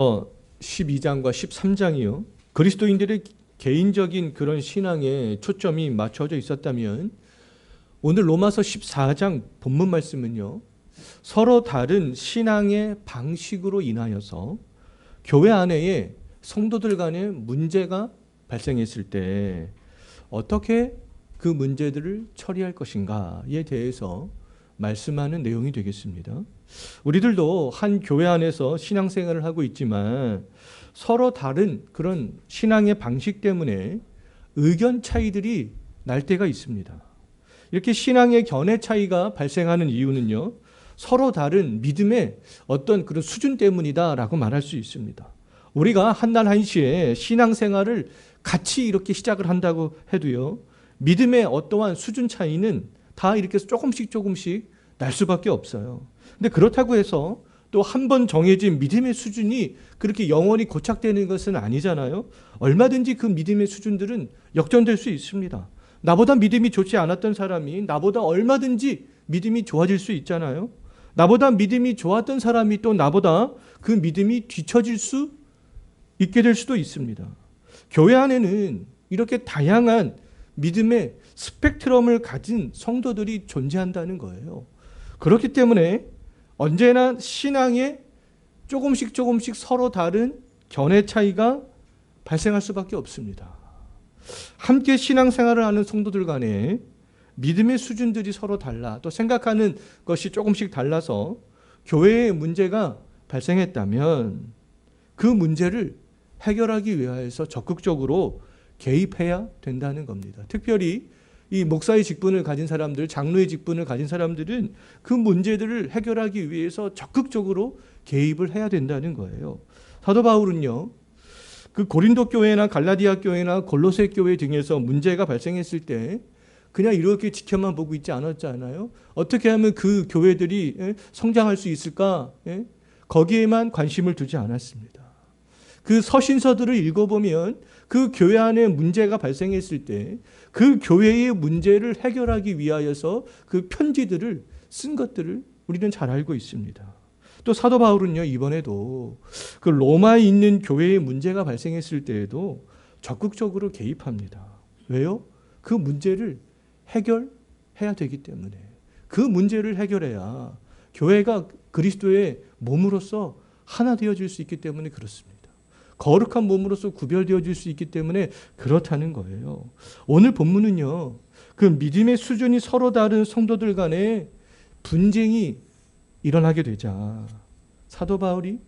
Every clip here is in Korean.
12장과 13장이요. 그리스도인들의 개인적인 그런 신앙에 초점이 맞춰져 있었다면 오늘 로마서 14장 본문 말씀은요. 서로 다른 신앙의 방식으로 인하여서 교회 안에 성도들 간에 문제가 발생했을 때 어떻게 그 문제들을 처리할 것인가에 대해서 말씀하는 내용이 되겠습니다. 우리들도 한 교회 안에서 신앙생활을 하고 있지만 서로 다른 그런 신앙의 방식 때문에 의견 차이들이 날 때가 있습니다. 이렇게 신앙의 견해 차이가 발생하는 이유는요, 서로 다른 믿음의 어떤 그런 수준 때문이다라고 말할 수 있습니다. 우리가 한날 한시에 신앙생활을 같이 이렇게 시작을 한다고 해도요, 믿음의 어떠한 수준 차이는 다 이렇게 조금씩 날 수밖에 없어요. 근데 그렇다고 해서 또 한 번 정해진 믿음의 수준이 그렇게 영원히 고착되는 것은 아니잖아요. 얼마든지 그 믿음의 수준들은 역전될 수 있습니다. 나보다 믿음이 좋지 않았던 사람이 나보다 얼마든지 믿음이 좋아질 수 있잖아요. 나보다 믿음이 좋았던 사람이 또 나보다 그 믿음이 뒤처질 수 있게 될 수도 있습니다. 교회 안에는 이렇게 다양한 믿음의 스펙트럼을 가진 성도들이 존재한다는 거예요. 그렇기 때문에 언제나 신앙에 조금씩 서로 다른 견해 차이가 발생할 수밖에 없습니다. 함께 신앙생활을 하는 성도들 간에 믿음의 수준들이 서로 달라, 또 생각하는 것이 조금씩 달라서 교회에 문제가 발생했다면 그 문제를 해결하기 위해서 적극적으로 개입해야 된다는 겁니다. 특별히 이 목사의 직분을 가진 사람들, 장로의 직분을 가진 사람들은 그 문제들을 해결하기 위해서 적극적으로 개입을 해야 된다는 거예요. 사도 바울은요, 그 고린도 교회나 갈라디아 교회나 골로새 교회 등에서 문제가 발생했을 때 그냥 이렇게 지켜만 보고 있지 않았잖아요. 어떻게 하면 그 교회들이 성장할 수 있을까? 거기에만 관심을 두지 않았습니다. 그 서신서들을 읽어보면 그 교회 안에 문제가 발생했을 때 그 교회의 문제를 해결하기 위하여서 그 편지들을 쓴 것들을 우리는 잘 알고 있습니다. 또 사도 바울은요, 이번에도 그 로마에 있는 교회의 문제가 발생했을 때에도 적극적으로 개입합니다. 왜요? 그 문제를 해결해야 되기 때문에. 그 문제를 해결해야 교회가 그리스도의 몸으로서 하나 되어질 수 있기 때문에 그렇습니다. 거룩한 몸으로서 구별되어질 수 있기 때문에 그렇다는 거예요. 오늘 본문은요, 그 믿음의 수준이 서로 다른 성도들 간에 분쟁이 일어나게 되자 사도 바울이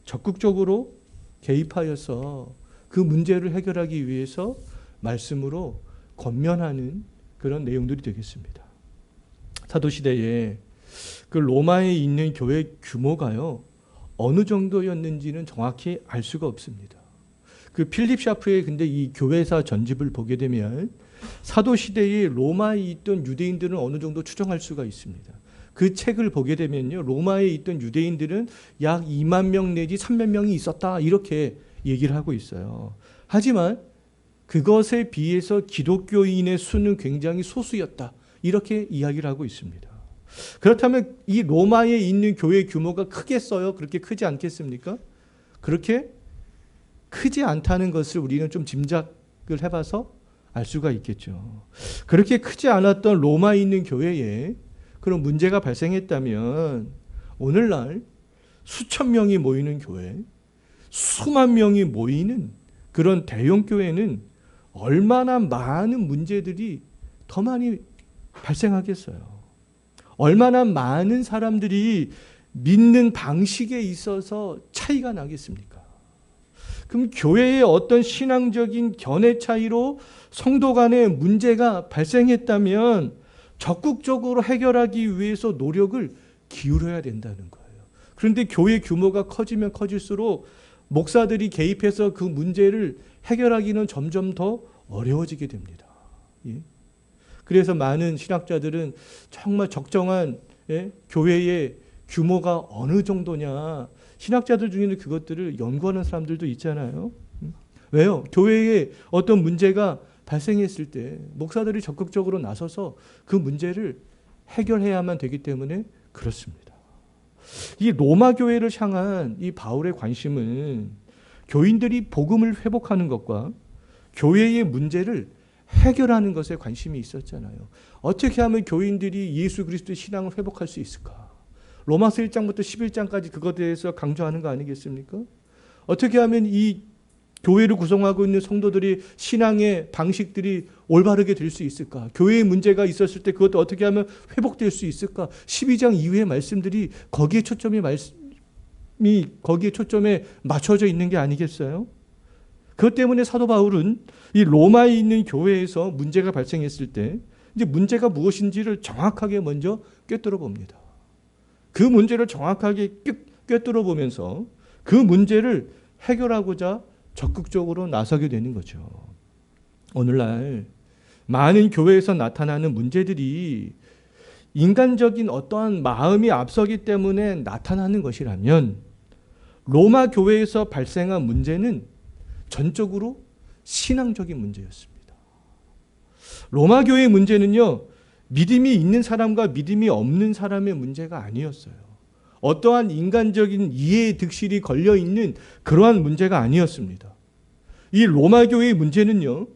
적극적으로 개입하여서 그 문제를 해결하기 위해서 말씀으로 권면하는 그런 내용들이 되겠습니다. 사도시대에 그 로마에 있는 교회 규모가요, 어느 정도였는지는 정확히 알 수가 없습니다. 그 필립 샤프의 근데 이 교회사 전집을 보게 되면 사도 시대에 로마에 있던 유대인들은 어느 정도 추정할 수가 있습니다. 그 책을 보게 되면요, 로마에 있던 유대인들은 약 2만 명 내지 3만 명이 있었다, 이렇게 얘기를 하고 있어요. 하지만 그것에 비해서 기독교인의 수는 굉장히 소수였다, 이렇게 이야기를 하고 있습니다. 그렇다면 이 로마에 있는 교회 규모가 크겠어요? 그렇게 크지 않겠습니까? 그렇게 크지 않다는 것을 우리는 좀 짐작을 해봐서 알 수가 있겠죠. 그렇게 크지 않았던 로마에 있는 교회에 그런 문제가 발생했다면 오늘날 수천 명이 모이는 교회, 수만 명이 모이는 그런 대형 교회는 얼마나 많은 문제들이 더 많이 발생하겠어요. 얼마나 많은 사람들이 믿는 방식에 있어서 차이가 나겠습니까? 그럼 교회의 어떤 신앙적인 견해 차이로 성도 간의 문제가 발생했다면 적극적으로 해결하기 위해서 노력을 기울여야 된다는 거예요. 그런데 교회 규모가 커지면 커질수록 목사들이 개입해서 그 문제를 해결하기는 점점 더 어려워지게 됩니다. 예? 그래서 많은 신학자들은 정말 적정한 교회의 규모가 어느 정도냐, 신학자들 중에는 그것들을 연구하는 사람들도 있잖아요. 왜요? 교회에 어떤 문제가 발생했을 때 목사들이 적극적으로 나서서 그 문제를 해결해야만 되기 때문에 그렇습니다. 이 로마 교회를 향한 이 바울의 관심은 교인들이 복음을 회복하는 것과 교회의 문제를 해결하는 것에 관심이 있었잖아요. 어떻게 하면 교인들이 예수 그리스도의 신앙을 회복할 수 있을까? 로마서 1장부터 11장까지 그것에 대해서 강조하는 거 아니겠습니까? 어떻게 하면 이 교회를 구성하고 있는 성도들이 신앙의 방식들이 올바르게 될 수 있을까? 교회의 문제가 있었을 때 그것도 어떻게 하면 회복될 수 있을까? 12장 이후의 말씀들이 거기에 초점에 맞춰져 있는 게 아니겠어요? 그것 때문에 사도 바울은 이 로마에 있는 교회에서 문제가 발생했을 때 이제 문제가 무엇인지를 정확하게 먼저 꿰뚫어 봅니다. 그 문제를 정확하게 꿰뚫어 보면서 그 문제를 해결하고자 적극적으로 나서게 되는 거죠. 오늘날 많은 교회에서 나타나는 문제들이 인간적인 어떠한 마음이 앞서기 때문에 나타나는 것이라면 로마 교회에서 발생한 문제는 전적으로 신앙적인 문제였습니다. 로마 교회의 문제는요, 믿음이 있는 사람과 믿음이 없는 사람의 문제가 아니었어요. 어떠한 인간적인 이해의 득실이 걸려있는 그러한 문제가 아니었습니다. 이 로마 교회의 문제는요,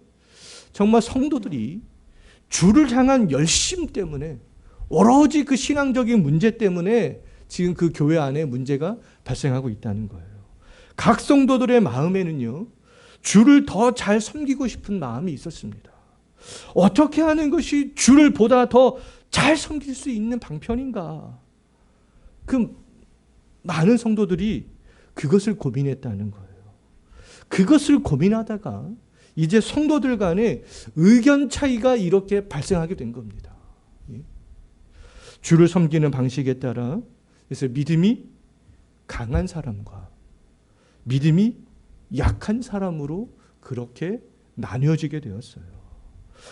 정말 성도들이 주를 향한 열심 때문에 오로지 그 신앙적인 문제 때문에 지금 그 교회 안에 문제가 발생하고 있다는 거예요. 각 성도들의 마음에는요, 주를 더 잘 섬기고 싶은 마음이 있었습니다. 어떻게 하는 것이 주를 보다 더 잘 섬길 수 있는 방편인가? 그 많은 성도들이 그것을 고민했다는 거예요. 그것을 고민하다가 이제 성도들 간에 의견 차이가 이렇게 발생하게 된 겁니다. 주를 섬기는 방식에 따라 그래서 믿음이 강한 사람과 믿음이 약한 사람으로 그렇게 나뉘어지게 되었어요.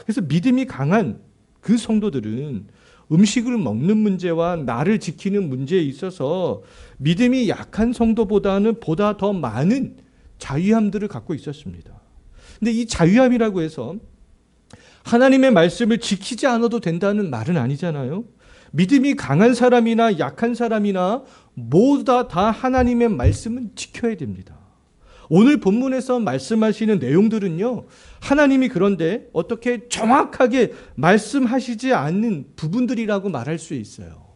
그래서 믿음이 강한 그 성도들은 음식을 먹는 문제와 나를 지키는 문제에 있어서 믿음이 약한 성도보다는 보다 더 많은 자유함들을 갖고 있었습니다. 근데 이 자유함이라고 해서 하나님의 말씀을 지키지 않아도 된다는 말은 아니잖아요. 믿음이 강한 사람이나 약한 사람이나 모두 다 하나님의 말씀은 지켜야 됩니다. 오늘 본문에서 말씀하시는 내용들은요, 하나님이 그런데 어떻게 정확하게 말씀하시지 않는 부분들이라고 말할 수 있어요.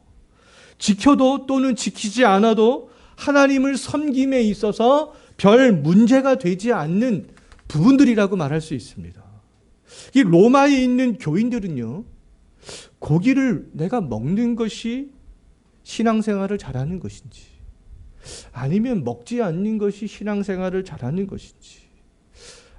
지켜도 또는 지키지 않아도 하나님을 섬김에 있어서 별 문제가 되지 않는 부분들이라고 말할 수 있습니다. 이 로마에 있는 교인들은요, 고기를 내가 먹는 것이 신앙생활을 잘하는 것인지 아니면 먹지 않는 것이 신앙생활을 잘하는 것인지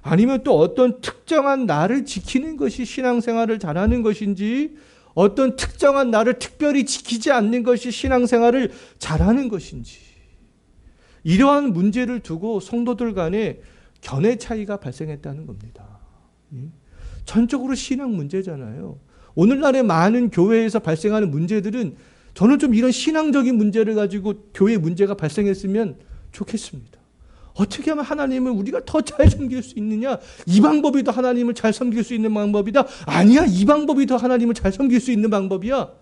아니면 또 어떤 특정한 날을 지키는 것이 신앙생활을 잘하는 것인지 어떤 특정한 날을 특별히 지키지 않는 것이 신앙생활을 잘하는 것인지 이러한 문제를 두고 성도들 간에 견해 차이가 발생했다는 겁니다. 전적으로 신앙 문제잖아요. 오늘날의 많은 교회에서 발생하는 문제들은 저는 좀 이런 신앙적인 문제를 가지고 교회 문제가 발생했으면 좋겠습니다. 어떻게 하면 하나님을 우리가 더 잘 섬길 수 있느냐? 이 방법이 더 하나님을 잘 섬길 수 있는 방법이다? 아니야, 이 방법이 더 하나님을 잘 섬길 수 있는 방법이야.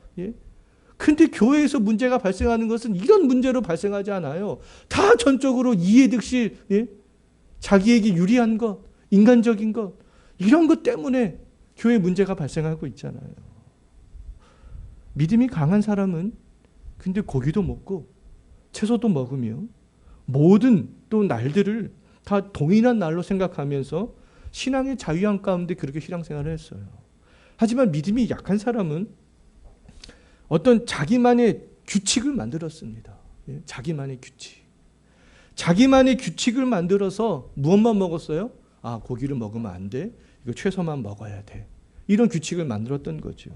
근데 교회에서 문제가 발생하는 것은 이런 문제로 발생하지 않아요. 다 전적으로 이해득실, 자기에게 유리한 것, 인간적인 것, 이런 것 때문에 교회 문제가 발생하고 있잖아요. 믿음이 강한 사람은 근데 고기도 먹고 채소도 먹으며 모든 또 날들을 다 동일한 날로 생각하면서 신앙의 자유함 가운데 그렇게 신앙생활을 했어요. 하지만 믿음이 약한 사람은 어떤 자기만의 규칙을 만들었습니다. 자기만의 규칙. 자기만의 규칙을 만들어서 무엇만 먹었어요? 아, 고기를 먹으면 안 돼. 이거 채소만 먹어야 돼. 이런 규칙을 만들었던 거죠.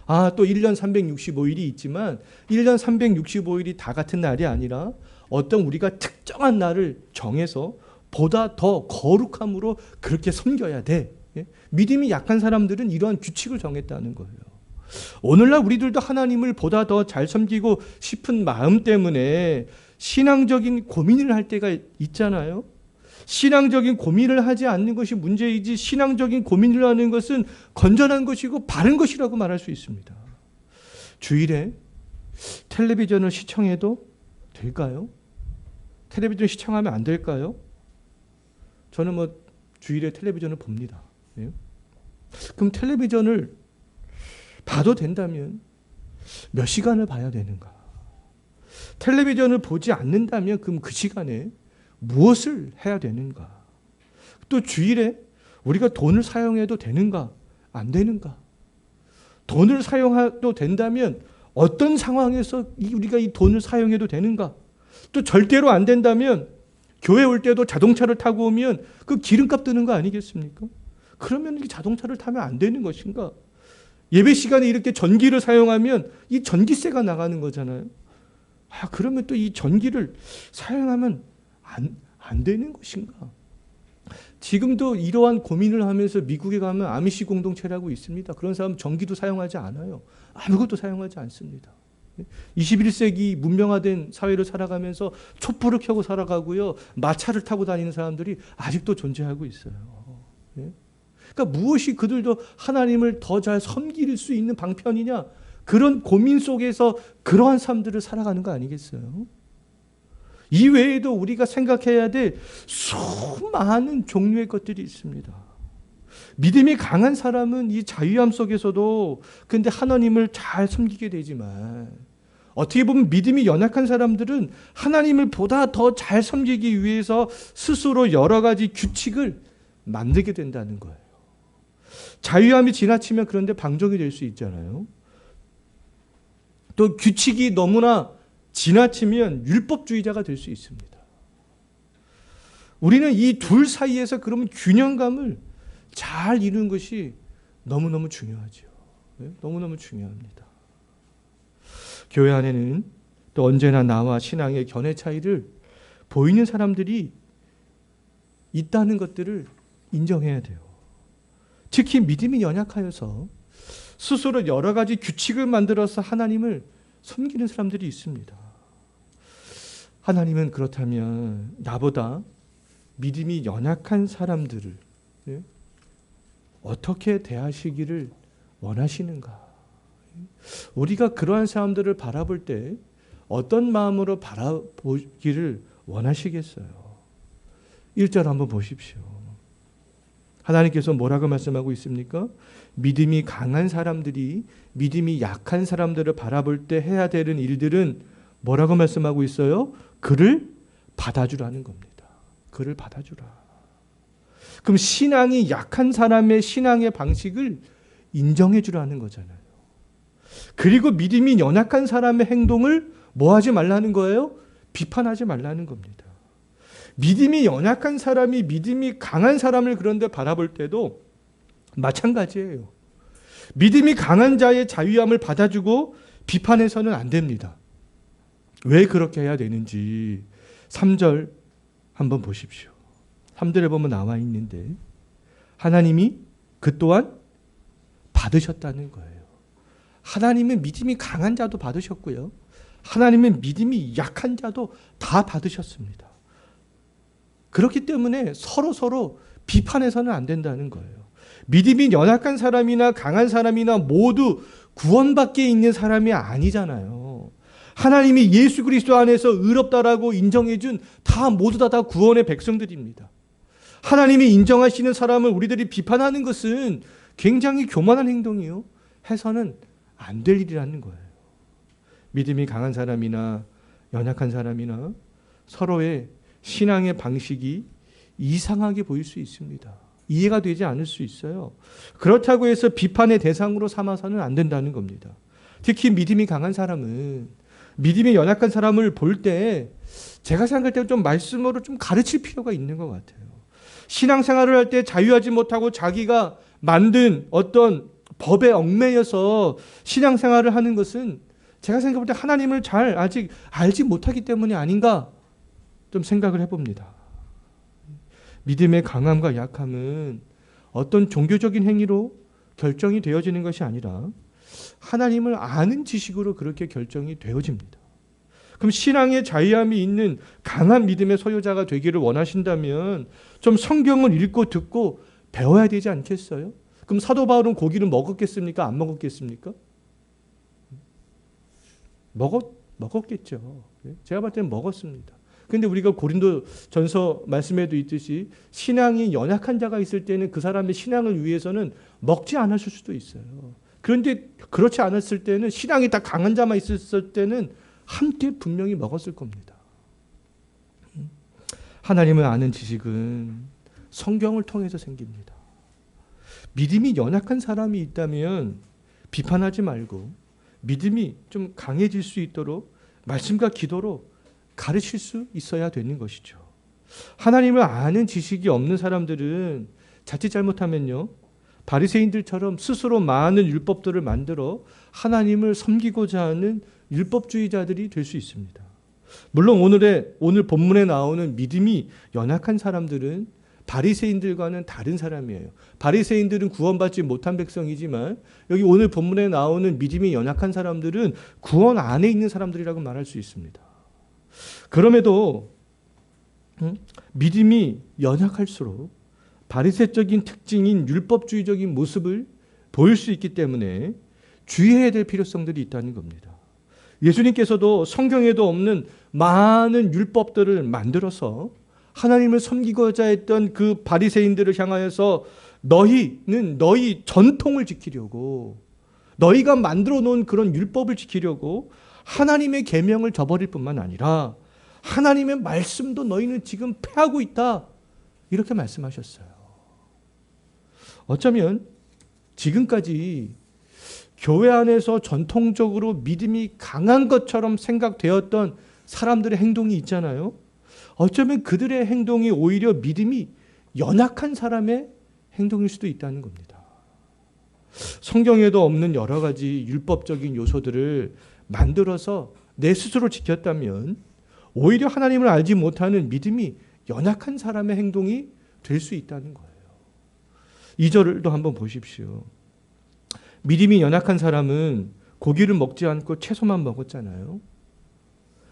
아, 또 1년 365일이 있지만 1년 365일이 다 같은 날이 아니라 어떤 우리가 특정한 날을 정해서 보다 더 거룩함으로 그렇게 섬겨야 돼. 믿음이 약한 사람들은 이러한 규칙을 정했다는 거예요. 오늘날 우리들도 하나님을 보다 더 잘 섬기고 싶은 마음 때문에 신앙적인 고민을 할 때가 있잖아요. 신앙적인 고민을 하지 않는 것이 문제이지 신앙적인 고민을 하는 것은 건전한 것이고 바른 것이라고 말할 수 있습니다. 주일에 텔레비전을 시청해도 될까요? 텔레비전 시청하면 안 될까요? 저는 주일에 텔레비전을 봅니다. 예? 그럼 텔레비전을 봐도 된다면 몇 시간을 봐야 되는가? 텔레비전을 보지 않는다면 그럼 그 시간에 무엇을 해야 되는가? 또 주일에 우리가 돈을 사용해도 되는가? 안 되는가? 돈을 사용해도 된다면 어떤 상황에서 우리가 이 돈을 사용해도 되는가? 또 절대로 안 된다면 교회 올 때도 자동차를 타고 오면 그 기름값 드는 거 아니겠습니까? 그러면 이 자동차를 타면 안 되는 것인가? 예배 시간에 이렇게 전기를 사용하면 이 전기세가 나가는 거잖아요. 그러면 또 이 전기를 사용하면 안 되는 것인가? 지금도 이러한 고민을 하면서 미국에 가면 아미시 공동체라고 있습니다. 그런 사람은 전기도 사용하지 않아요. 아무것도 사용하지 않습니다. 21세기 문명화된 사회를 살아가면서 촛불을 켜고 살아가고요. 마차를 타고 다니는 사람들이 아직도 존재하고 있어요. 그러니까 무엇이 그들도 하나님을 더 잘 섬길 수 있는 방편이냐? 그런 고민 속에서 그러한 삶들을 살아가는 거 아니겠어요? 이 외에도 우리가 생각해야 될 수많은 종류의 것들이 있습니다. 믿음이 강한 사람은 이 자유함 속에서도 근데 하나님을 잘 섬기게 되지만 어떻게 보면 믿음이 연약한 사람들은 하나님을 보다 더 잘 섬기기 위해서 스스로 여러 가지 규칙을 만들게 된다는 거예요. 자유함이 지나치면 그런데 방종이 될 수 있잖아요. 또 규칙이 너무나 지나치면 율법주의자가 될 수 있습니다. 우리는 이 둘 사이에서 그러면 균형감을 잘 이루는 것이 너무너무 중요하죠. 너무너무 중요합니다. 교회 안에는 또 언제나 나와 신앙의 견해 차이를 보이는 사람들이 있다는 것들을 인정해야 돼요. 특히 믿음이 연약하여서 스스로 여러 가지 규칙을 만들어서 하나님을 섬기는 사람들이 있습니다. 하나님은 그렇다면 나보다 믿음이 연약한 사람들을 어떻게 대하시기를 원하시는가? 우리가 그러한 사람들을 바라볼 때 어떤 마음으로 바라보기를 원하시겠어요? 1절 한번 보십시오. 하나님께서 뭐라고 말씀하고 있습니까? 믿음이 강한 사람들이 믿음이 약한 사람들을 바라볼 때 해야 되는 일들은 뭐라고 말씀하고 있어요? 그를 받아주라는 겁니다. 그를 받아주라. 그럼 신앙이 약한 사람의 신앙의 방식을 인정해 주라는 거잖아요. 그리고 믿음이 연약한 사람의 행동을 뭐 하지 말라는 거예요? 비판하지 말라는 겁니다. 믿음이 연약한 사람이 믿음이 강한 사람을 그런데 바라볼 때도 마찬가지예요. 믿음이 강한 자의 자유함을 받아주고 비판해서는 안 됩니다. 왜 그렇게 해야 되는지 3절 한번 보십시오. 3절에 보면 나와 있는데 하나님이 그 또한 받으셨다는 거예요. 하나님은 믿음이 강한 자도 받으셨고요. 하나님은 믿음이 약한 자도 다 받으셨습니다. 그렇기 때문에 서로 비판해서는 안 된다는 거예요. 믿음이 연약한 사람이나 강한 사람이나 모두 구원받게 있는 사람이 아니잖아요. 하나님이 예수 그리스도 안에서 의롭다라고 인정해준 모두 다 구원의 백성들입니다. 하나님이 인정하시는 사람을 우리들이 비판하는 것은 굉장히 교만한 행동이요. 해서는 안 될 일이라는 거예요. 믿음이 강한 사람이나 연약한 사람이나 서로의 신앙의 방식이 이상하게 보일 수 있습니다. 이해가 되지 않을 수 있어요. 그렇다고 해서 비판의 대상으로 삼아서는 안 된다는 겁니다. 특히 믿음이 강한 사람은 믿음이 연약한 사람을 볼 때 제가 생각할 때 좀 말씀으로 좀 가르칠 필요가 있는 것 같아요. 신앙생활을 할 때 자유하지 못하고 자기가 만든 어떤 법에 얽매여서 신앙생활을 하는 것은 제가 생각할 때 하나님을 잘 아직 알지 못하기 때문이 아닌가 좀 생각을 해봅니다. 믿음의 강함과 약함은 어떤 종교적인 행위로 결정이 되어지는 것이 아니라 하나님을 아는 지식으로 그렇게 결정이 되어집니다. 그럼 신앙의 자유함이 있는 강한 믿음의 소유자가 되기를 원하신다면 좀 성경을 읽고 듣고 배워야 되지 않겠어요? 그럼 사도 바울은 고기를 먹었겠습니까? 안 먹었겠습니까? 먹었겠죠. 제가 볼 때는 먹었습니다. 근데 우리가 고린도 전서 말씀에도 있듯이 신앙이 연약한 자가 있을 때는 그 사람의 신앙을 위해서는 먹지 않았을 수도 있어요. 그런데 그렇지 않았을 때는 신앙이 다 강한 자만 있었을 때는 함께 분명히 먹었을 겁니다. 하나님을 아는 지식은 성경을 통해서 생깁니다. 믿음이 연약한 사람이 있다면 비판하지 말고 믿음이 좀 강해질 수 있도록 말씀과 기도로 가르칠 수 있어야 되는 것이죠. 하나님을 아는 지식이 없는 사람들은 자칫 잘못하면요, 바리새인들처럼 스스로 많은 율법들을 만들어 하나님을 섬기고자 하는 율법주의자들이 될 수 있습니다. 물론 오늘 본문에 나오는 믿음이 연약한 사람들은 바리새인들과는 다른 사람이에요. 바리새인들은 구원받지 못한 백성이지만 여기 오늘 본문에 나오는 믿음이 연약한 사람들은 구원 안에 있는 사람들이라고 말할 수 있습니다. 그럼에도 믿음이 연약할수록 바리새적인 특징인 율법주의적인 모습을 보일 수 있기 때문에 주의해야 될 필요성들이 있다는 겁니다. 예수님께서도 성경에도 없는 많은 율법들을 만들어서 하나님을 섬기고자 했던 그 바리새인들을 향하여서 너희는 너희 전통을 지키려고, 너희가 만들어 놓은 그런 율법을 지키려고 하나님의 계명을 저버릴 뿐만 아니라 하나님의 말씀도 너희는 지금 폐하고 있다, 이렇게 말씀하셨어요. 어쩌면 지금까지 교회 안에서 전통적으로 믿음이 강한 것처럼 생각되었던 사람들의 행동이 있잖아요. 어쩌면 그들의 행동이 오히려 믿음이 연약한 사람의 행동일 수도 있다는 겁니다. 성경에도 없는 여러 가지 율법적인 요소들을 만들어서 내 스스로 지켰다면 오히려 하나님을 알지 못하는 믿음이 연약한 사람의 행동이 될 수 있다는 거예요. 2절도 한번 보십시오. 믿음이 연약한 사람은 고기를 먹지 않고 채소만 먹었잖아요.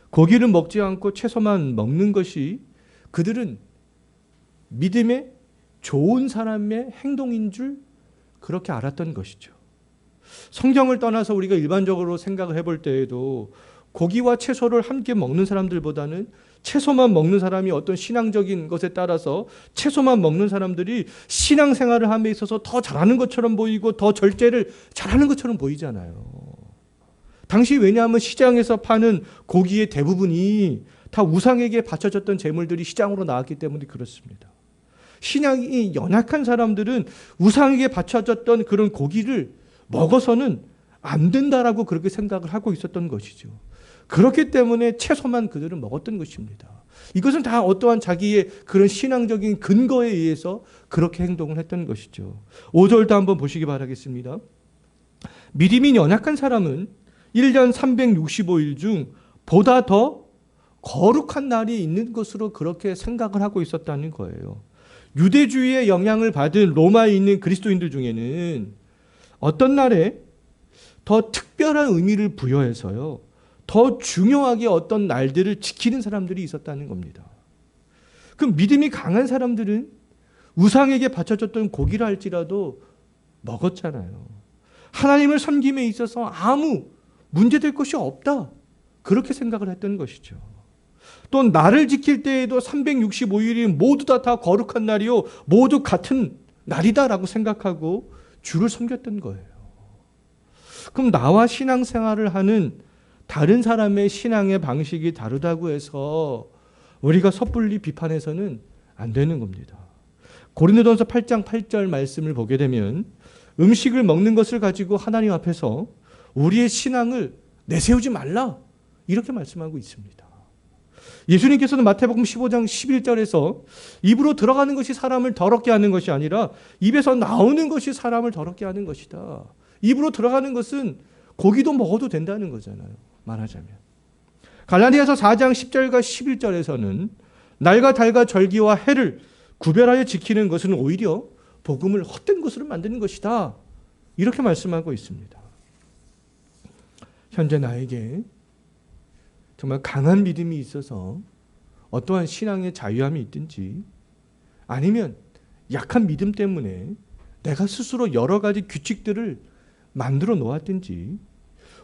고기를 먹지 않고 채소만 먹는 것이 그들은 믿음의 좋은 사람의 행동인 줄 그렇게 알았던 것이죠. 성경을 떠나서 우리가 일반적으로 생각을 해볼 때에도 고기와 채소를 함께 먹는 사람들보다는 채소만 먹는 사람이 어떤 신앙적인 것에 따라서 채소만 먹는 사람들이 신앙생활을 함에 있어서 더 잘하는 것처럼 보이고 더 절제를 잘하는 것처럼 보이잖아요. 당시 왜냐하면 시장에서 파는 고기의 대부분이 다 우상에게 바쳐졌던 제물들이 시장으로 나왔기 때문에 그렇습니다. 신앙이 연약한 사람들은 우상에게 바쳐졌던 그런 고기를 먹어서는 안 된다라고 그렇게 생각을 하고 있었던 것이죠. 그렇기 때문에 채소만 그들은 먹었던 것입니다. 이것은 다 어떠한 자기의 그런 신앙적인 근거에 의해서 그렇게 행동을 했던 것이죠. 5절도 한번 보시기 바라겠습니다. 믿음이 연약한 사람은 1년 365일 중 보다 더 거룩한 날이 있는 것으로 그렇게 생각을 하고 있었다는 거예요. 유대주의의 영향을 받은 로마에 있는 그리스도인들 중에는 어떤 날에 더 특별한 의미를 부여해서요, 더 중요하게 어떤 날들을 지키는 사람들이 있었다는 겁니다. 그럼 믿음이 강한 사람들은 우상에게 바쳐졌던 고기라 할지라도 먹었잖아요. 하나님을 섬김에 있어서 아무 문제될 것이 없다, 그렇게 생각을 했던 것이죠. 또 날을 지킬 때에도 365일이 모두 다 거룩한 날이요, 모두 같은 날이다라고 생각하고 주를 섬겼던 거예요. 그럼 나와 신앙생활을 하는 다른 사람의 신앙의 방식이 다르다고 해서 우리가 섣불리 비판해서는 안 되는 겁니다. 고린도전서 8장 8절 말씀을 보게 되면 음식을 먹는 것을 가지고 하나님 앞에서 우리의 신앙을 내세우지 말라, 이렇게 말씀하고 있습니다. 예수님께서는 마태복음 15장 11절에서 입으로 들어가는 것이 사람을 더럽게 하는 것이 아니라 입에서 나오는 것이 사람을 더럽게 하는 것이다. 입으로 들어가는 것은 고기도 먹어도 된다는 거잖아요, 말하자면. 갈라디아서 4장 10절과 11절에서는 날과 달과 절기와 해를 구별하여 지키는 것은 오히려 복음을 헛된 것으로 만드는 것이다, 이렇게 말씀하고 있습니다. 현재 나에게 정말 강한 믿음이 있어서 어떠한 신앙의 자유함이 있든지, 아니면 약한 믿음 때문에 내가 스스로 여러 가지 규칙들을 만들어 놓았든지,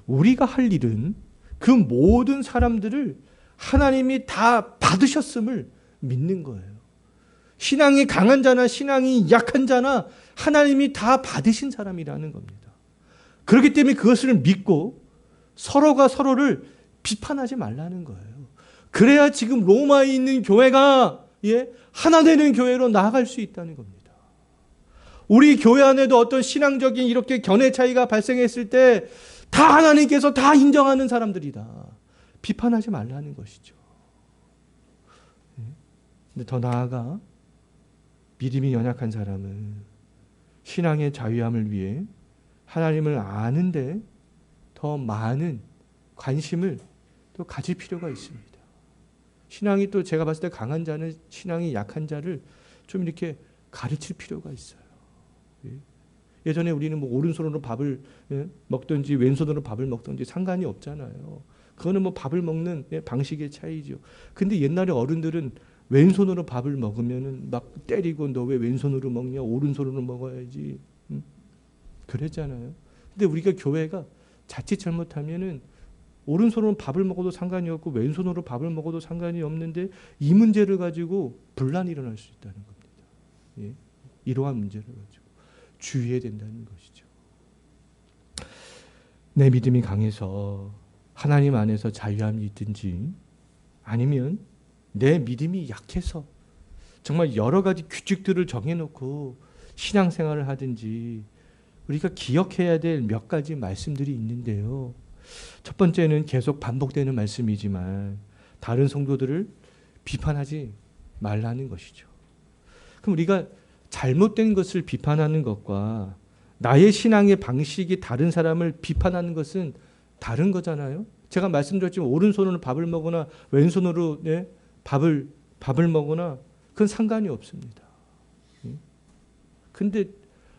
우리가 할 일은 그 모든 사람들을 하나님이 다 받으셨음을 믿는 거예요. 신앙이 강한 자나 신앙이 약한 자나 하나님이 다 받으신 사람이라는 겁니다. 그렇기 때문에 그것을 믿고 서로가 서로를 비판하지 말라는 거예요. 그래야 지금 로마에 있는 교회가 하나 되는 교회로 나아갈 수 있다는 겁니다. 우리 교회 안에도 어떤 신앙적인 이렇게 견해 차이가 발생했을 때 다 하나님께서 다 인정하는 사람들이다. 비판하지 말라는 것이죠. 근데 더 나아가 믿음이 연약한 사람은 신앙의 자유함을 위해 하나님을 아는데 더 많은 관심을 또 가질 필요가 있습니다. 신앙이 또 제가 봤을 때 강한 자는 신앙이 약한 자를 좀 이렇게 가르칠 필요가 있어요. 예전에 우리는 뭐 오른손으로 밥을 먹든지 왼손으로 밥을 먹든지 상관이 없잖아요. 그거는 뭐 밥을 먹는 방식의 차이죠. 근데 옛날에 어른들은 왼손으로 밥을 먹으면은 막 때리고 너 왜 왼손으로 먹냐? 오른손으로 먹어야지. 그랬잖아요. 근데 우리가 교회가 자칫 잘못하면은 오른손으로 밥을 먹어도 상관이 없고 왼손으로 밥을 먹어도 상관이 없는데 이 문제를 가지고 분란이 일어날 수 있다는 겁니다. 이러한 문제를 가지고 주의해야 된다는 것이죠. 내 믿음이 강해서 하나님 안에서 자유함이 있든지 아니면 내 믿음이 약해서 정말 여러 가지 규칙들을 정해놓고 신앙생활을 하든지 우리가 기억해야 될 몇 가지 말씀들이 있는데요. 첫 번째는 계속 반복되는 말씀이지만 다른 성도들을 비판하지 말라는 것이죠. 그럼 우리가 잘못된 것을 비판하는 것과 나의 신앙의 방식이 다른 사람을 비판하는 것은 다른 거잖아요. 제가 말씀드렸지만 오른손으로 밥을 먹거나 왼손으로 밥을 먹거나 그건 상관이 없습니다. 근데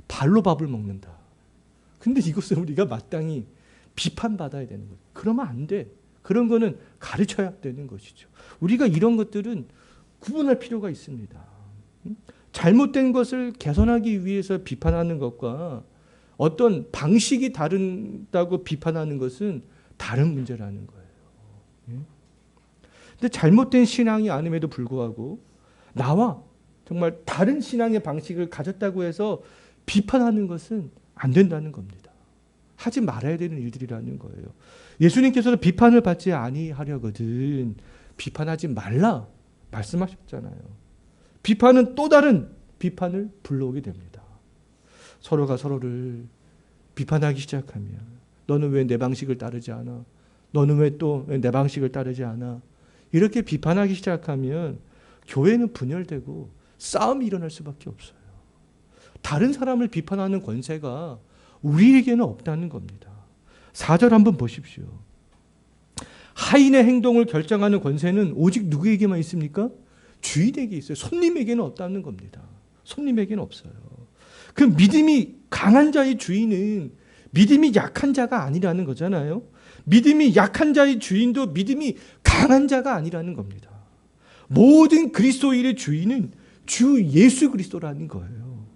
발로 밥을 먹는다. 근데 이것을 우리가 마땅히 비판받아야 되는 거예요. 그러면 안 돼. 그런 거는 가르쳐야 되는 것이죠. 우리가 이런 것들은 구분할 필요가 있습니다. 잘못된 것을 개선하기 위해서 비판하는 것과 어떤 방식이 다르다고 비판하는 것은 다른 문제라는 거예요. 근데 잘못된 신앙이 아님에도 불구하고 나와 정말 다른 신앙의 방식을 가졌다고 해서 비판하는 것은 안 된다는 겁니다. 하지 말아야 되는 일들이라는 거예요. 예수님께서도 비판을 받지 아니하려거든 비판하지 말라 말씀하셨잖아요. 비판은 또 다른 비판을 불러오게 됩니다. 서로가 서로를 비판하기 시작하면 너는 왜 내 방식을 따르지 않아? 너는 왜 또 내 방식을 따르지 않아? 이렇게 비판하기 시작하면 교회는 분열되고 싸움이 일어날 수밖에 없어요. 다른 사람을 비판하는 권세가 우리에게는 없다는 겁니다. 4절 한번 보십시오. 하인의 행동을 결정하는 권세는 오직 누구에게만 있습니까? 주인에게 있어요. 손님에게는 없다는 겁니다. 손님에게는 없어요. 그 믿음이 강한 자의 주인은 믿음이 약한 자가 아니라는 거잖아요. 믿음이 약한 자의 주인도 믿음이 강한 자가 아니라는 겁니다. 모든 그리스도인의 주인은 주 예수 그리스도라는 거예요.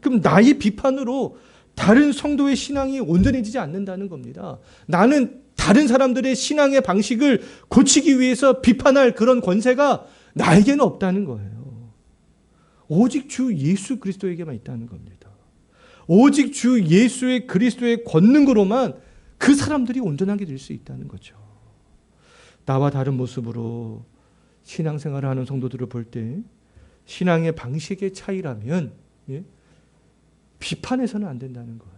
그럼 나의 비판으로 다른 성도의 신앙이 온전해지지 않는다는 겁니다. 나는 다른 사람들의 신앙의 방식을 고치기 위해서 비판할 그런 권세가 나에게는 없다는 거예요. 오직 주 예수 그리스도에게만 있다는 겁니다. 오직 주 예수의 그리스도의 권능으로만 그 사람들이 온전하게 될 수 있다는 거죠. 나와 다른 모습으로 신앙생활을 하는 성도들을 볼 때 신앙의 방식의 차이라면 비판해서는 안 된다는 거예요.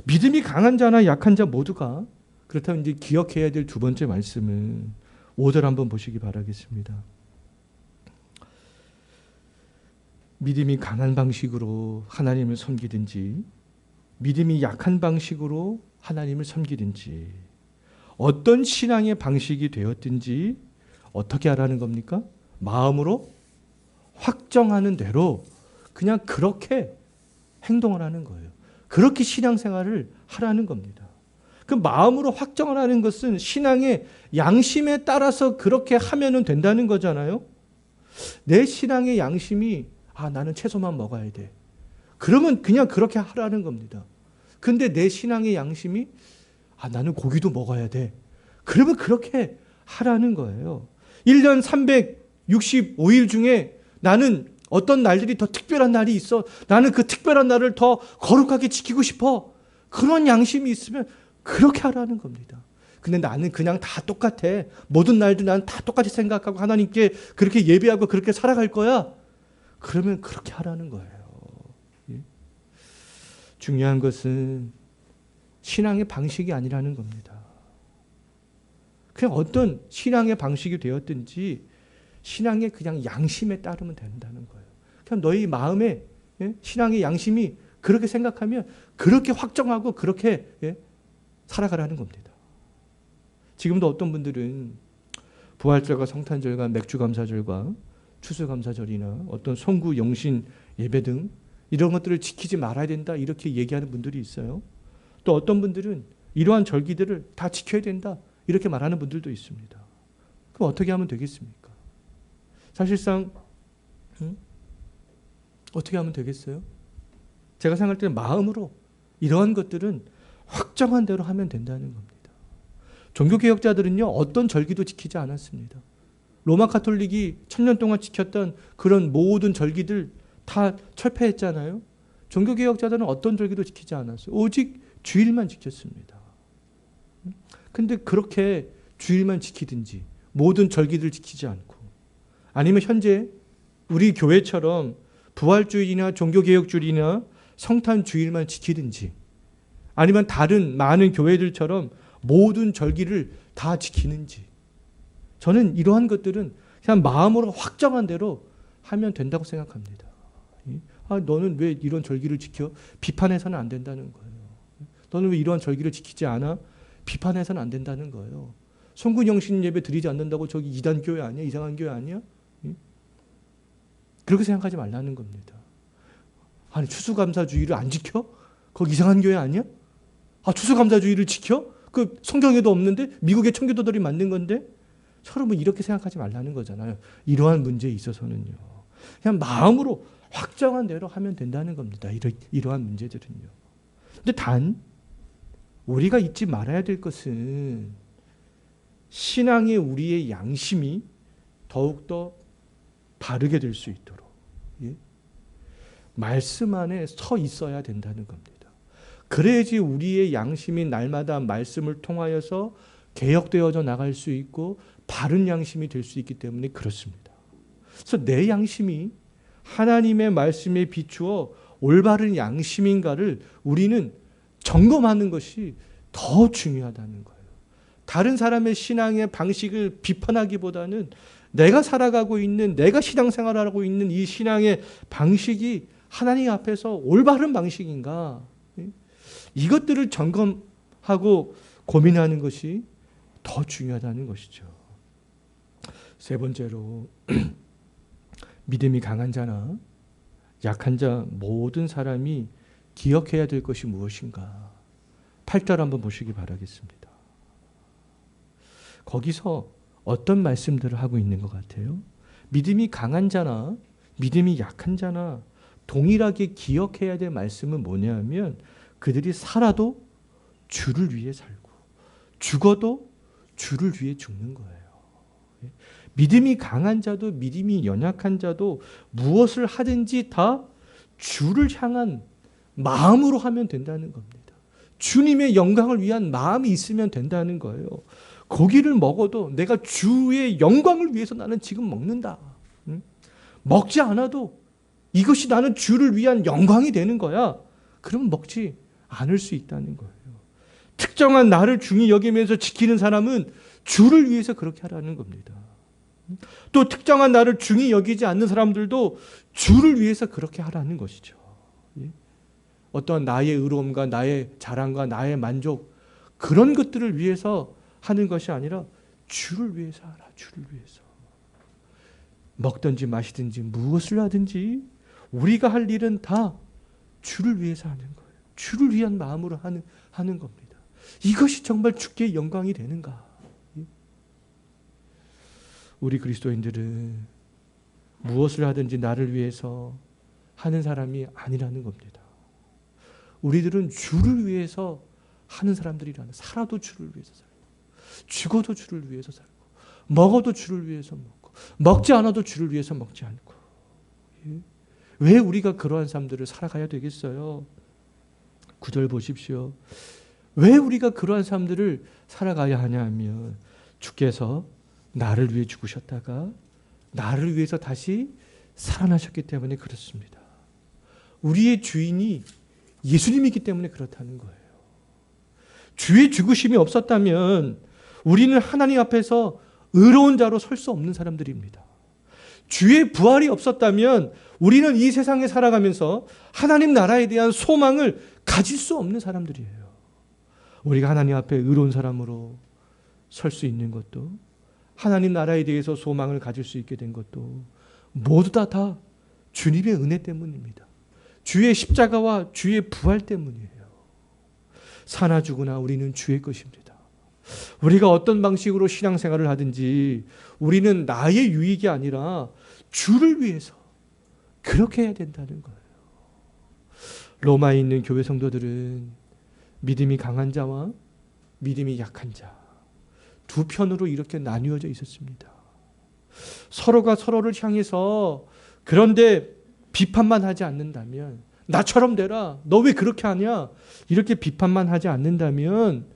믿음이 강한 자나 약한 자 모두가 그렇다면 이제 기억해야 될 두 번째 말씀은 5절 한번 보시기 바라겠습니다. 믿음이 강한 방식으로 하나님을 섬기든지 믿음이 약한 방식으로 하나님을 섬기든지 어떤 신앙의 방식이 되었든지 어떻게 하라는 겁니까? 마음으로 확정하는 대로 그냥 그렇게 행동을 하는 거예요. 그렇게 신앙생활을 하라는 겁니다. 그 마음으로 확정을 하는 것은 신앙의 양심에 따라서 그렇게 하면 된다는 거잖아요. 내 신앙의 양심이 나는 채소만 먹어야 돼. 그러면 그냥 그렇게 하라는 겁니다. 근데 내 신앙의 양심이 나는 고기도 먹어야 돼. 그러면 그렇게 하라는 거예요. 1년 365일 중에 나는 어떤 날들이 더 특별한 날이 있어. 나는 그 특별한 날을 더 거룩하게 지키고 싶어. 그런 양심이 있으면 그렇게 하라는 겁니다. 근데 나는 그냥 다 똑같아. 모든 날도 나는 다 똑같이 생각하고 하나님께 그렇게 예배하고 그렇게 살아갈 거야. 그러면 그렇게 하라는 거예요. 예? 중요한 것은 신앙의 방식이 아니라는 겁니다. 그냥 어떤 신앙의 방식이 되었든지 신앙의 그냥 양심에 따르면 된다는 거예요. 그냥 너희 마음에 신앙의 양심이 그렇게 생각하면 그렇게 확정하고 그렇게 살아가라는 겁니다. 지금도 어떤 분들은 부활절과 성탄절과 맥주감사절과 추수감사절이나 어떤 송구 영신 예배 등 이런 것들을 지키지 말아야 된다 이렇게 얘기하는 분들이 있어요. 또 어떤 분들은 이러한 절기들을 다 지켜야 된다 이렇게 말하는 분들도 있습니다. 그럼 어떻게 하면 되겠습니까? 사실상 어떻게 하면 되겠어요? 제가 생각할 때는 마음으로 이러한 것들은 확정한 대로 하면 된다는 겁니다. 종교개혁자들은요, 어떤 절기도 지키지 않았습니다. 로마 가톨릭이 1000년 동안 지켰던 그런 모든 절기들 다 철폐했잖아요. 종교개혁자들은 어떤 절기도 지키지 않았어요. 오직 주일만 지켰습니다. 근데 그렇게 주일만 지키든지 모든 절기들 지키지 않고 아니면 현재 우리 교회처럼 부활주일이나 종교개혁주일이나 성탄주일만 지키든지 아니면 다른 많은 교회들처럼 모든 절기를 다 지키는지 저는 이러한 것들은 그냥 마음으로 확정한 대로 하면 된다고 생각합니다. 아, 너는 왜 이런 절기를 지켜? 비판해서는 안 된다는 거예요. 너는 왜 이러한 절기를 지키지 않아? 비판해서는 안 된다는 거예요. 송구영신 예배 드리지 않는다고 저기 이단 교회 아니야? 이상한 교회 아니야? 그렇게 생각하지 말라는 겁니다. 아니 추수감사주의를 안 지켜? 거기 이상한 교회 아니야? 아 추수감사주의를 지켜? 그 성경에도 없는데 미국의 청교도들이 만든 건데 서로 뭐 이렇게 생각하지 말라는 거잖아요. 이러한 문제에 있어서는요. 그냥 마음으로 확정한 대로 하면 된다는 겁니다. 이러한 문제들은요. 근데 단 우리가 잊지 말아야 될 것은 신앙의 우리의 양심이 더욱더 바르게 될 수 있도록 말씀 안에 서 있어야 된다는 겁니다. 그래야지 우리의 양심이 날마다 말씀을 통하여서 개혁되어져 나갈 수 있고 바른 양심이 될 수 있기 때문에 그렇습니다. 그래서 내 양심이 하나님의 말씀에 비추어 올바른 양심인가를 우리는 점검하는 것이 더 중요하다는 거예요. 다른 사람의 신앙의 방식을 비판하기보다는 내가 살아가고 있는, 내가 신앙생활하고 있는 이 신앙의 방식이 하나님 앞에서 올바른 방식인가? 이것들을 점검하고 고민하는 것이 더 중요하다는 것이죠. 세 번째로 믿음이 강한 자나 약한 자 모든 사람이 기억해야 될 것이 무엇인가? 8절 한번 보시기 바라겠습니다. 거기서 어떤 말씀들을 하고 있는 것 같아요? 믿음이 강한 자나 믿음이 약한 자나 동일하게 기억해야 될 말씀은 뭐냐면 그들이 살아도 주를 위해 살고 죽어도 주를 위해 죽는 거예요. 믿음이 강한 자도 믿음이 연약한 자도 무엇을 하든지 다 주를 향한 마음으로 하면 된다는 겁니다. 주님의 영광을 위한 마음이 있으면 된다는 거예요. 고기를 먹어도 내가 주의 영광을 위해서 나는 지금 먹는다. 먹지 않아도 이것이 나는 주를 위한 영광이 되는 거야. 그럼 먹지 않을 수 있다는 거예요. 특정한 나를 중히 여기면서 지키는 사람은 주를 위해서 그렇게 하라는 겁니다. 또 특정한 나를 중히 여기지 않는 사람들도 주를 위해서 그렇게 하라는 것이죠. 어떤 나의 의로움과 나의 자랑과 나의 만족 그런 것들을 위해서 하는 것이 아니라 주를 위해서 하라. 주를 위해서. 먹든지 마시든지 무엇을 하든지 우리가 할 일은 다 주를 위해서 하는 거예요. 주를 위한 마음으로 하는 겁니다. 이것이 정말 주께 영광이 되는가? 우리 그리스도인들은 무엇을 하든지 나를 위해서 하는 사람이 아니라는 겁니다. 우리들은 주를 위해서 하는 사람들이라는, 살아도 주를 위해서 살고 죽어도 주를 위해서 살고 먹어도 주를 위해서 먹고 먹지 않아도 주를 위해서 먹지 않고. 왜 우리가 그러한 삶들을 살아가야 되겠어요? 9절 보십시오. 왜 우리가 그러한 삶들을 살아가야 하냐 하면 주께서 나를 위해 죽으셨다가 나를 위해서 다시 살아나셨기 때문에 그렇습니다. 우리의 주인이 예수님이기 때문에 그렇다는 거예요. 주의 죽으심이 없었다면 우리는 하나님 앞에서 의로운 자로 설 수 없는 사람들입니다. 주의 부활이 없었다면 우리는 이 세상에 살아가면서 하나님 나라에 대한 소망을 가질 수 없는 사람들이에요. 우리가 하나님 앞에 의로운 사람으로 설 수 있는 것도, 하나님 나라에 대해서 소망을 가질 수 있게 된 것도 모두 다 주님의 은혜 때문입니다. 주의 십자가와 주의 부활 때문이에요. 사나 죽으나 우리는 주의 것입니다. 우리가 어떤 방식으로 신앙생활을 하든지 우리는 나의 유익이 아니라 주를 위해서 그렇게 해야 된다는 거예요. 로마에 있는 교회 성도들은 믿음이 강한 자와 믿음이 약한 자 두 편으로 이렇게 나뉘어져 있었습니다. 서로가 서로를 향해서 그런데 비판만 하지 않는다면, 나처럼 되라, 너 왜 그렇게 하냐, 이렇게 비판만 하지 않는다면,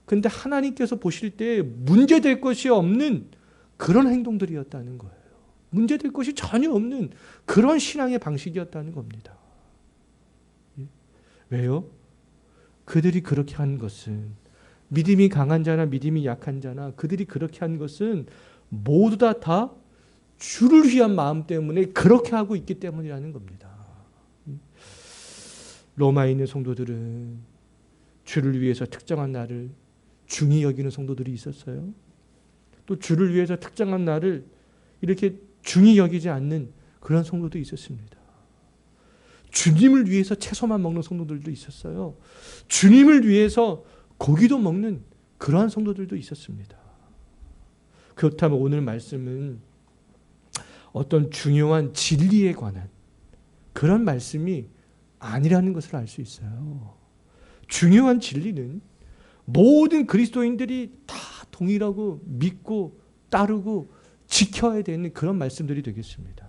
근데 하나님께서 보실 때 문제될 것이 없는 그런 행동들이었다는 거예요. 문제될 것이 전혀 없는 그런 신앙의 방식이었다는 겁니다. 왜요? 그들이 그렇게 한 것은, 믿음이 강한 자나 믿음이 약한 자나 그들이 그렇게 한 것은 모두 다 주를 위한 마음 때문에 그렇게 하고 있기 때문이라는 겁니다. 로마에 있는 성도들은 주를 위해서 특정한 날을 중히 여기는 성도들이 있었어요. 또 주를 위해서 특정한 날을 이렇게 중히 여기지 않는 그런 성도도 있었습니다. 주님을 위해서 채소만 먹는 성도들도 있었어요. 주님을 위해서 고기도 먹는 그러한 성도들도 있었습니다. 그렇다면 오늘 말씀은 어떤 중요한 진리에 관한 그런 말씀이 아니라는 것을 알 수 있어요. 중요한 진리는 모든 그리스도인들이 다 동일하고 믿고 따르고 지켜야 되는 그런 말씀들이 되겠습니다.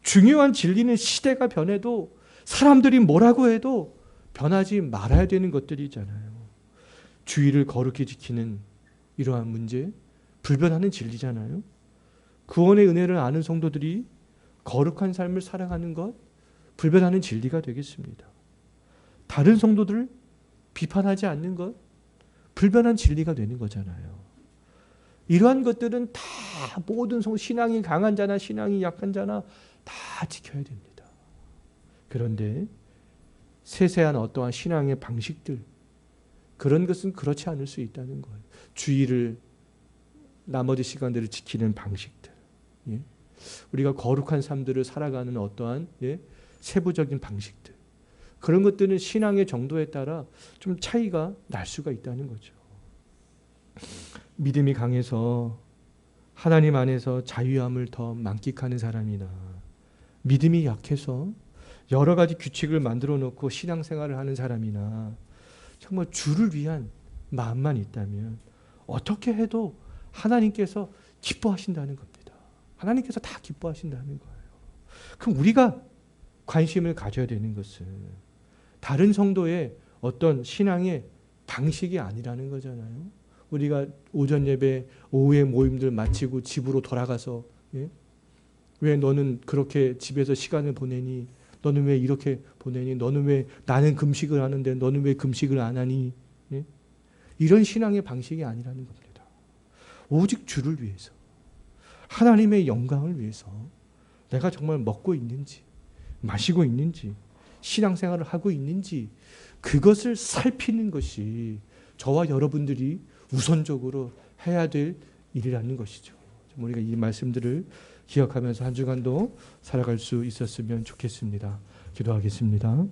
중요한 진리는 시대가 변해도 사람들이 뭐라고 해도 변하지 말아야 되는 것들이잖아요. 주의를 거룩히 지키는 이러한 문제, 불변하는 진리잖아요. 구원의 은혜를 아는 성도들이 거룩한 삶을 살아가는 것, 불변하는 진리가 되겠습니다. 다른 성도들을 비판하지 않는 것, 불변한 진리가 되는 거잖아요. 이러한 것들은 다 모든 신앙이 강한 자나 신앙이 약한 자나 다 지켜야 됩니다. 그런데 세세한 어떠한 신앙의 방식들, 그런 것은 그렇지 않을 수 있다는 거예요. 주의를, 나머지 시간들을 지키는 방식들, 예? 우리가 거룩한 삶들을 살아가는 어떠한 세부적인 방식들, 그런 것들은 신앙의 정도에 따라 좀 차이가 날 수가 있다는 거죠. 믿음이 강해서 하나님 안에서 자유함을 더 만끽하는 사람이나, 믿음이 약해서 여러 가지 규칙을 만들어 놓고 신앙생활을 하는 사람이나, 정말 주를 위한 마음만 있다면 어떻게 해도 하나님께서 기뻐하신다는 겁니다. 하나님께서 다 기뻐하신다는 거예요. 그럼 우리가 관심을 가져야 되는 것은 다른 성도의 어떤 신앙의 방식이 아니라는 거잖아요. 우리가 오전 예배, 오후에 모임들 마치고 집으로 돌아가서 왜 너는 그렇게 집에서 시간을 보내니? 너는 왜 이렇게 보내니? 너는 왜, 나는 금식을 하는데 너는 왜 금식을 안 하니? 이런 신앙의 방식이 아니라는 겁니다. 오직 주를 위해서, 하나님의 영광을 위해서 내가 정말 먹고 있는지, 마시고 있는지, 신앙생활을 하고 있는지, 그것을 살피는 것이 저와 여러분들이 우선적으로 해야 될 일이라는 것이죠. 우리가 이 말씀들을 기억하면서 한 주간도 살아갈 수 있었으면 좋겠습니다. 기도하겠습니다.